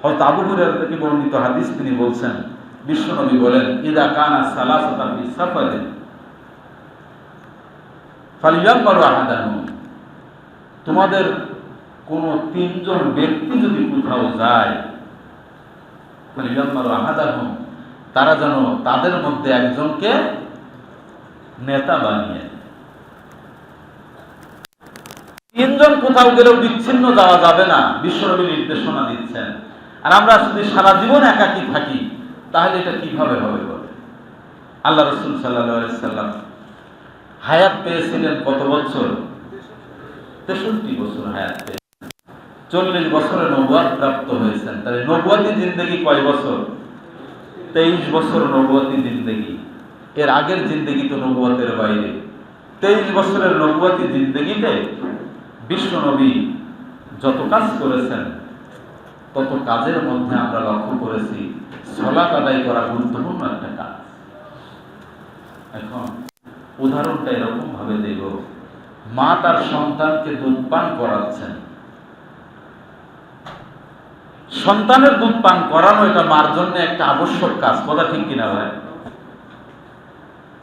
হযরত আবু হুরায়রা থেকে বর্ণিত হাদিস, তিনি বলছেন, বিশ্বনবী বলেন, ইযা কানা সালাসাতা ফি সাফারিন ফালিয়ামমারু আহাদাহুম, তোমাদের কোন তিনজন ব্যক্তি যদি কোথাও যায়, ফালিয়ামমারু আহাদাহুম, তারা যেন তাদের মধ্যে একজনকে নেতা বানিয়ে। তিনজন কোথাও গেলেও বিচ্ছিন্ন যাওয়া যাবে না, বিশ্বনবী নির্দেশনা দিচ্ছেন। আর আমরা যদি সারা জীবন একাকী থাকি, তাহলে এটা কিভাবে হবে বলে? আল্লাহ রাসূল সাল্লাল্লাহু আলাইহি সাল্লাম হায়াত পেয়েছিলেন কত বছর? 63 বছর হায়াত পেয়েছেন। 40 বছরে নবুয়ত প্রাপ্ত হয়েছেন। তাহলে নবুয়তি জিন্দেগি কয় বছর? 23 বছর নবুয়তি জিন্দেগি। এর আগের জিন্দেগি তো নবুয়তের বাইরে। 23 বছরের নবুয়তি জিন্দেগিতে বিশ্বনবী যত কাজ করেছেন, তত কাজের মধ্যে আমরা লক্ষ্য করেছি সালাত আদায় করা গুরুত্বপূর্ণ একটা কাজ। এখন উদাহরণটা এরকম ভাবে দেব, মা তার সন্তানকে দুধ পান করাচ্ছেন। সন্তানের দুধ পান করানো এটা মার জন্য একটা আবশ্যক কাজ, কথা ঠিক কিনা ভাই?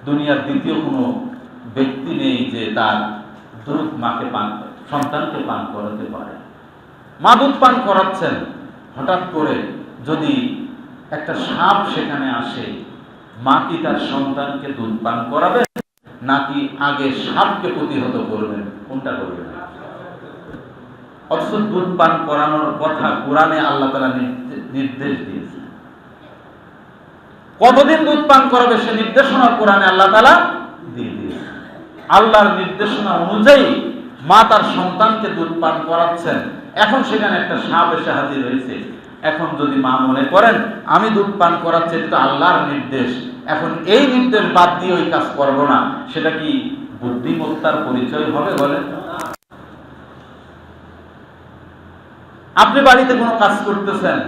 দুনিয়ার দ্বিতীয় কোনো ব্যক্তি নেই যে তার দুধ মাকে সন্তানকে পান করাতে পারে। মা দুধ পান করাচ্ছেন, হঠাৎ করে যদি একটা সাপ সেখানে আসে, মা কি তার সন্তানকে দুধ পান করাবেন, নাকি আগে সাপকে প্রতিহত করবেন? কোনটা করবেন? অথচ দুধ পান করানোর কথা কোরআনে আল্লাহ তাআলা নির্দেশ দিয়েছে। কতদিন দুধ পান করাবে সে নির্দেশনা কোরআনে আল্লাহ তাআলা দিয়ে দিয়েছে। আল্লাহর নির্দেশনা অনুযায়ী মা তার সন্তানকে দুধ পান করাচ্ছেন, এখন সেখানে একটা সাপ এসে হাজির হয়েছে। এখন যদি মা মনে করেন আমি দুধ পান করাচ্ছি, এটা আল্লাহর নির্দেশ, এখন এই নির্দেশ বাদ দিয়ে ওই কাজ করব না, সেটা কি বুদ্ধিমত্তার পরিচয় হবে বলেন? আপনি বাড়িতে কোনো কাজ করতেছেন,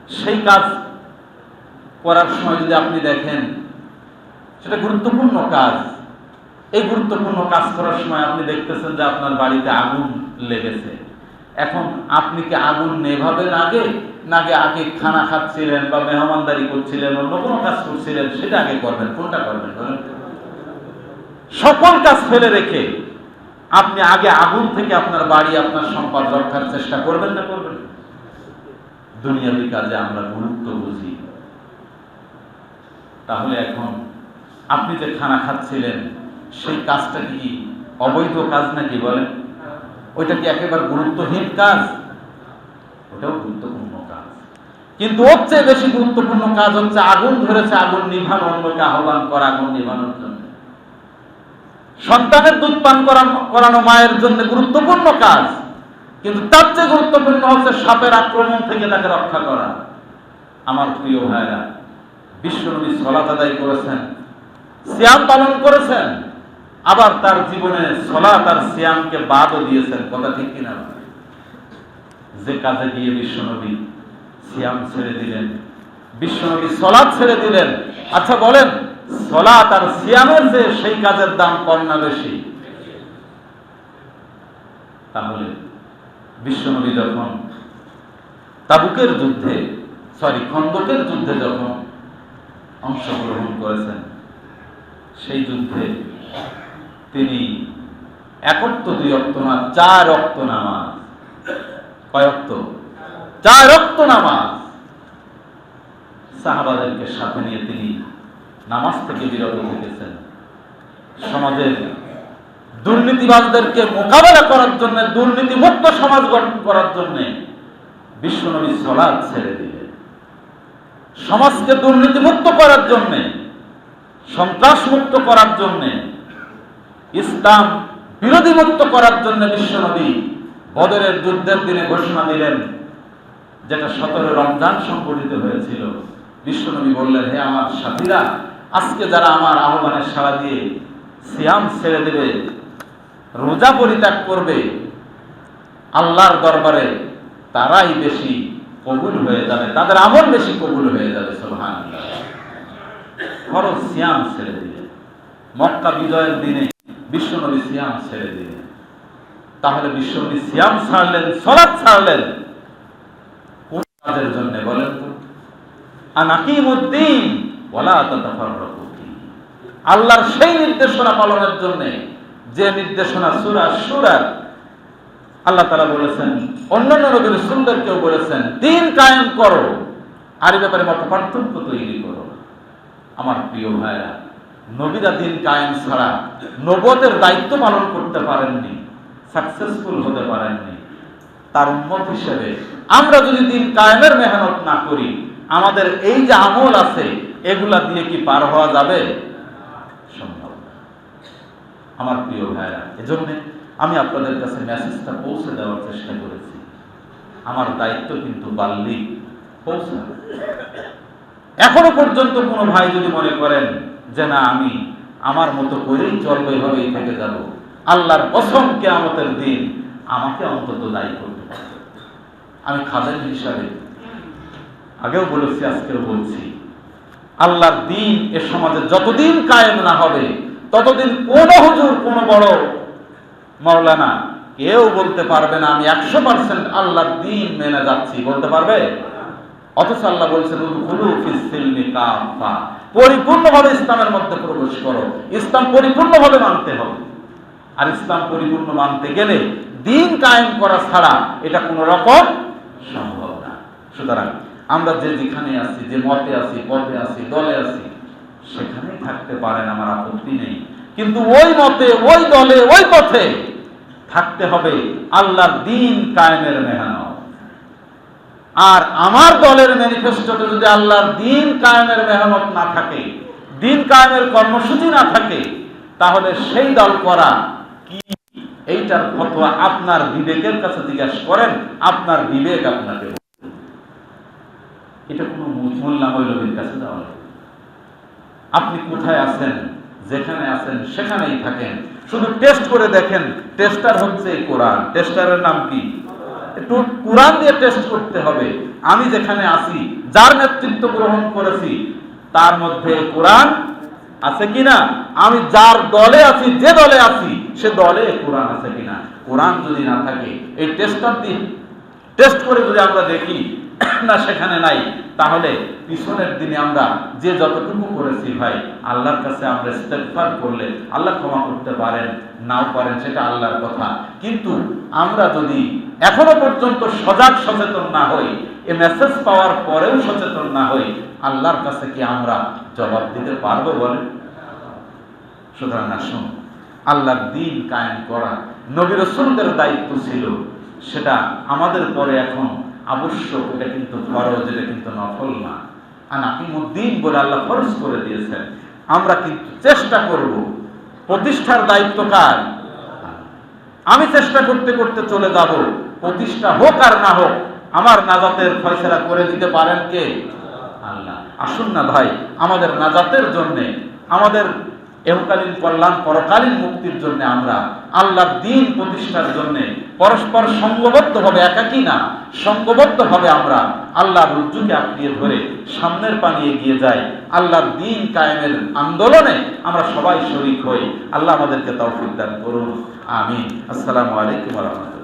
সেই কাজ করার সময় যদি আপনি দেখেন সেটা গুরুত্বপূর্ণ কাজ, এই গুরুত্বপূর্ণ কাজ করার সময় আপনি দেখতেছেন যে আপনার বাড়িতে আগুন লেগেছে, এখন আপনি কি আগুন নেভাবেন আগে, নাকি আগে খানা খাচ্ছিলেন বা মেহমানদারি করছিলেন, অন্য কোনো কাজ করছিলেন, সেটা আগে করবেন? কোনটা করবেন বলেন? সকল কাজ ফেলে রেখে আপনি আগে আগুন থেকে আপনার বাড়ি, আপনার সম্পদ রক্ষার চেষ্টা করবেন না করবেন? দুনিয়াবী কাজে আমরা গুরুত্ব বুঝি। তাহলে এখন আপনি যে খানা খাচ্ছিলেন, সেই কাজটা কি অবৈধ কাজ নাকি বলেন? ওইটা কি একেবারে গুরুত্বহীন কাজ? ওটাও গুরুত্বপূর্ণ কাজ, কিন্তু ওর চেয়ে বেশি গুরুত্বপূর্ণ কাজ হচ্ছে আগুন ধরেছে, আগুন নিভানো, অন্যকে আহ্বান করা আগুন নিভানোর জন্য। সন্তানের দুধ পান করানো মায়ের জন্য গুরুত্বপূর্ণ কাজ, কিন্তু তার চেয়ে গুরুত্বপূর্ণ হচ্ছে সাপের আক্রমণ থেকে তাকে রক্ষা করা। আমার প্রিয় ভাইরা, বিশ্বনবী সালাত আদায় করেছেন, সিয়াম পালন করেছেন, আবার তার জীবনে সালাত আর সিয়ামকে বাদও দিয়েছেন, কথা ঠিক কিনা? যে কাজে গিয়ে বিশ্বনবী সিয়াম ছেড়ে দিলেন, বিশ্বনবী সালাত ছেড়ে দিলেন, আচ্ছা বলেন, সালাত আর সিয়ামের যে সেই কাজের দাম কম না বেশি? তাহলে বিশ্বনবী যখন তাবুকের যুদ্ধে, খন্দকের যুদ্ধে যখন অংশগ্রহণ করেছেন, সেই যুদ্ধে তিনি একত্র 2 ওয়াক্ত না 4 ওয়াক্ত নামাজ, কয় ওয়াক্ত? 4 ওয়াক্ত নামাজ সাহাবাদেরকে সাথে নিয়ে তিনি নামাজ থেকে বিরত থেকেছেন। সমাজের দুর্নীতিবাজদেরকে মোকাবেলা করার জন্য, দুর্নীতি মুক্ত সমাজ গঠন করার জন্য বিশ্বনবী সালাত ছেড়ে দিলেন। সমাজকে দুর্নীতি মুক্ত করার জন্য, সন্ত্রাস মুক্ত করার জন্য, ইসলাম বিরোধী মুক্ত করার জন্য বিশ্বনবী বদরের যুদ্ধের দিনে ঘোষণা দিলেন, যেটা 17 রমজান সংঘটিত হয়েছিল। বিশ্বনবী বললেন, হে আমার সাথীরা, আজকে যারা আমার আহ্বানে সাড়া দিয়ে সিয়াম ছেড়ে দেবে, রোজা পরিত্যাগ করবে, আল্লাহর দরবারে তারাই বেশি কবুল হয়ে যাবে, তাদের আমল বেশি কবুল হয়ে যাবে। সুবহানাল্লাহ। ফরজ সিয়াম ছেড়ে দিলেন। মক্কা বিজয়ের দিনে বিশ্বনবী সিয়াম ছেড়ে দিলেন। তাহলে বিশ্বনবী সিয়াম ছাড়লেন, সালাত ছাড়লেন, কাজের জন্য বলেন তো? আনাকিমুদ্দিন ওয়ালা তাতাফাররাকু ফীহি। আল্লাহর সেই নির্দেশনা পালনের জন্য যে নির্দেশনা সূরা সূরা আল্লাহ তাআলা বলেছেন, অন্যান্য নবীর রাসূলদেরকেও বলেছেন, দ্বীন কায়েম করো, আর এই ব্যাপারে মত পার্থক্য তৈরি করো। আমার প্রিয় ভাইরা, নবীরা দ্বীন কায়েম ছাড়া নবুয়তের দায়িত্ব পালন করতে পারেননি, সাকসেসফুল হতে পারেননি। তার উম্মত হিসেবে আমরা যদি দ্বীন কায়েমের মেহনত না করি, আমাদের এই যে আমল আছে এগুলা দিয়ে কি পার হওয়া যাবে? সম্ভব না। আমার প্রিয় ভাইরা, এজন্য আমি আপনাদের কাছে মেসেজটা পৌঁছে দেওয়ার চেষ্টা করেছি। আমার দায়িত্ব কিন্তু বাল্লি পৌঁছে। এখনো পর্যন্ত কোনো ভাই যদি মনে করেন যে না আমি আমার মতো করেই চলবে, এভাবেই থেকে যাব, আল্লাহর কসম কিয়ামতের দিন আমাকে অন্তত দায়ী করতে পারবে। আমি খাদেম হিসাবে আগেও বলেছি, আজকেও বলছি, আল্লাহর দ্বীন এ সমাজে যতদিন কায়েম না হবে ততদিন কোন হুজুর, কোন বড় মাওলানা কেউ বলতে পারবে না আমি 100% আল্লাহর দ্বীন মেনে যাচ্ছি, বলতে পারবে? অথচ আল্লাহ বলছেন উদখুলু ফিস সিলমি কাফা, পরিপূর্ণভাবে ইসলামের মধ্যে প্রবেশ করো। ইসলাম পরিপূর্ণভাবে মানতে হবে। আর ইসলাম পরিপূর্ণ মানতে গেলে দ্বীন কায়েম করা ছাড়া এটা কোন রকম সম্ভব না। সুতরাং আমরা যে যেখানে আছি, যে মতে আছি, পথে আছি, দলে আছি, সেখানেই থাকতে পারেন, আমার আপত্তি নেই। কিন্তু ওই মতে, ওই দলে, ওই পথে থাকতে হবে আল্লাহর দ্বীন কায়েমের মেহনত। আর আমার দলের ম্যানিফেস্টোতে যদি আল্লাহর দ্বীন কায়েমের মেহনত না থাকে, দ্বীন কায়েমের কর্মসূচি না থাকে, তাহলে সেই দল করা কি, এইটার ফতোয়া আপনার বিবেকের কাছে জিজ্ঞাসা করেন, আপনার বিবেক আপনাকে বলবে। এটা কোনো মোল্লা মৌলবীর কাছে যাওয়া লাগে। আপনি কোথায় আছেন, যেখানে আছেন সেখানেই থাকেন, শুধু টেস্ট করে দেখেন। টেস্টার হচ্ছে কোরআন। টেস্টারের নাম কি? একটু কোরআন দিয়ে টেস্ট করতে হবে। আমি যেখানে আছি, যার নেতৃত্ব গ্রহণ করেছি, তার মধ্যে কোরআন আছে কিনা, আমি যার দলে আছি, যে দলে আছি, সে দলে কোরআন আছে কিনা। কোরআন যদি না থাকে, এই টেস্টার দিয়ে টেস্ট করে যদি আমরা দেখি না সেখানে নাই, তাহলে পিছনের দিনে আমরা যে যতটুকু করেছি ভাই, আল্লাহর কাছে আমরা ইস্তেগফার করলে আল্লাহ ক্ষমা করতে পারেন, নাও পারেন, সেটা আল্লাহর কথা। কিন্তু আমরা যদি এখনো পর্যন্ত সজাগ সচেতন না হই, এই মেসেজ পাওয়ার পরেও সচেতন না হই, আল্লাহর কাছে কি আমরা জবাব দিতে পারবো বলেন? সুতরাং আসুন, আল্লাহর দ্বীন কায়েম করা নবী রাসূলদের দায়িত্ব ছিল, সেটা আমাদের পরে এখন আবশ্যক। এটা কিন্তু ফরজ, এটা কিন্তু নফল না। আনাকিমুদ্দিন বলে আল্লাহ ফরজ করে দিয়েছেন। আমরা কিন্তু চেষ্টা করব, প্রতিষ্ঠার দায়িত্ব কার? আমি চেষ্টা করতে করতে চলে যাব, প্রতিষ্ঠা হোক আর না হোক, আমার নাজাতের ফয়সালা করে দিতে পারেন কে? আল্লাহ। আসুন না ভাই, আমাদের নাজাতের জন্য, আমাদের এহকালীন কল্যাণ, পরকালীন মুক্তির জন্য, আমরা আল্লাহর দ্বীন প্রতিষ্ঠার জন্য পরস্পর সঙ্গবদ্ধভাবে, একাকী না, সঙ্গবদ্ধভাবে আমরা আল্লাহর রজ্জুকে আঁকড়িয়ে ধরে সামনের পানে এগিয়ে যাই। আল্লাহর দ্বীন কায়েমের আন্দোলনে আমরা সবাই শরীক হই। আল্লাহ আমাদেরকে তৌফিক দান করুন। আমিন। আসসালামু আলাইকুম ওয়া রাহমাতুল্লাহ।